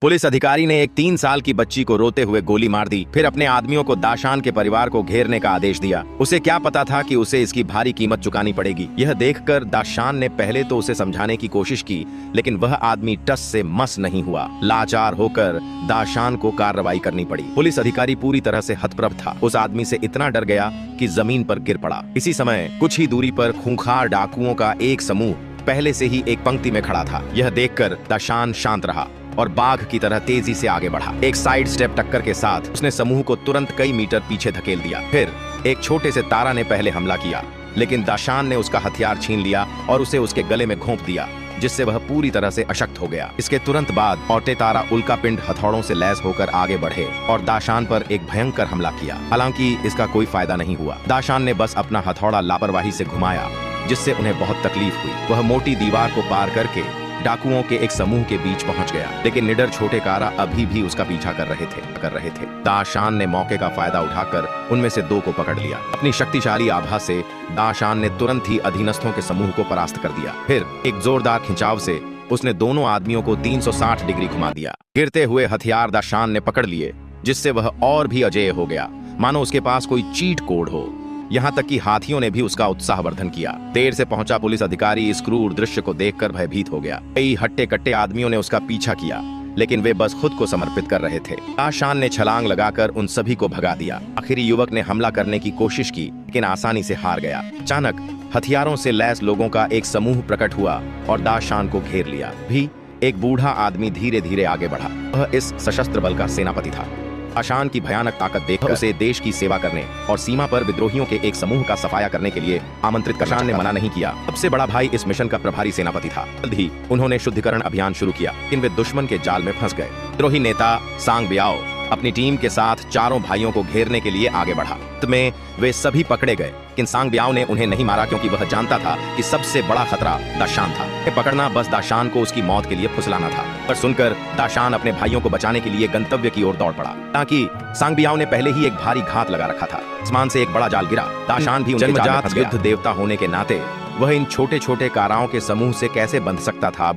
Police अधिकारी ने एक 3 साल की बच्ची को रोते हुए गोली मार दी। फिर अपने आदमियों को दाशान के परिवार को घेरने का आदेश दिया। उसे क्या पता था कि उसे इसकी भारी कीमत चुकानी पड़ेगी। यह देखकर दाशान ने पहले तो उसे समझाने की कोशिश की, लेकिन वह आदमी टस से मस नहीं हुआ। लाचार होकर दाशान को कार्रवाई करनी पड़ी। पुलिस अधिकारी पूरी तरह से हतप्रभ था। उस आदमी से इतना डर गया कि जमीन पर गिर पड़ा। इसी समय कुछ ही दूरी पर खूंखार डाकुओं का एक समूह पहले से ही एक पंक्ति में खड़ा था। यह देखकर दाशान शांत रहा और बाघ की तरह तेजी से आगे बढ़ा। एक साइड स्टेप टक्कर के साथ उसने समूह को तुरंत कई मीटर पीछे धकेल दिया। फिर एक छोटे से तारा ने पहले हमला किया, लेकिन दाशान ने उसका हथियार छीन लिया और उसे उसके गले में घोंप दिया, जिससे वह पूरी तरह से अशक्त हो गया। इसके तुरंत बाद औटे तारा उल्का पिंड हथौड़ों से लैस होकर आगे बढ़े और दाशान पर एक भयंकर हमला किया। हालांकि इसका कोई फायदा नहीं हुआ। दाशान ने बस अपना हथौड़ा लापरवाही से घुमाया, जिससे उन्हें बहुत तकलीफ हुई। वह मोटी दीवार को पार करके डाकुओं के एक समूह के बीच पहुंच गया, लेकिन निडर छोटे कारा अभी भी उसका पीछा कर रहे थे। दाशान ने मौके का फायदा उठाकर उनमें से 2 को पकड़ लिया। अपनी शक्तिशाली आभा से दाशान ने तुरंत ही अधीनस्थों के समूह को परास्त कर दिया। फिर एक जोरदार खिंचाव से उसने दोनों आदमियों को 360 डिग्री घुमा दिया। गिरते हुए हथियार दाशान ने पकड़ लिए, जिससे वह और भी अजेय हो गया, मानो उसके पास कोई चीट कोड हो। यहाँ तक कि हाथियों ने भी उसका उत्साहवर्धन किया। देर से पहुंचा पुलिस अधिकारी इस क्रूर दृश्य को देखकर भयभीत हो गया। कई हट्टे कट्टे आदमियों ने उसका पीछा किया, लेकिन वे बस खुद को समर्पित कर रहे थे। दाशान ने छलांग लगाकर उन सभी को भगा दिया। आखिरी युवक ने हमला करने की कोशिश की, लेकिन आसानी से हार गया। अचानक हथियारों से लैस लोगों का एक समूह प्रकट हुआ और दाशान को घेर लिया। भी एक बूढ़ा आदमी धीरे धीरे आगे बढ़ा। वह इस सशस्त्र बल का सेनापति था। दाशान की भयानक ताकत देखकर उसे देश की सेवा करने और सीमा पर विद्रोहियों के एक समूह का सफाया करने के लिए आमंत्रित करना। दाशान ने मना नहीं किया। सबसे बड़ा भाई इस मिशन का प्रभारी सेनापति था। जल्द ही उन्होंने शुद्धिकरण अभियान शुरू किया, लेकिन वे दुश्मन के जाल में फंस गए। विद्रोही नेता सांग ब्याओ अपनी टीम के साथ चारों भाइयों को घेरने के लिए आगे बढ़ा। अंत में वे सभी पकड़े गए, लेकिन सांग ब्याओ ने उन्हें नहीं मारा, क्योंकि वह जानता था कि सबसे बड़ा खतरा दाशान था। पकड़ना बस दाशान को उसकी मौत के लिए फुसलाना था। पर सुनकर दाशान अपने भाइयों को बचाने के लिए गंतव्य की ओर दौड़ पड़ा। ताकि सांग ब्याओ ने पहले ही एक भारी घात लगा रखा था। आसमान से एक बड़ा जाल गिरा। दाशान भी जन्मजात युद्ध देवता होने के नाते वह इन छोटे छोटे काराओं के समूह से कैसे बंध सकता था।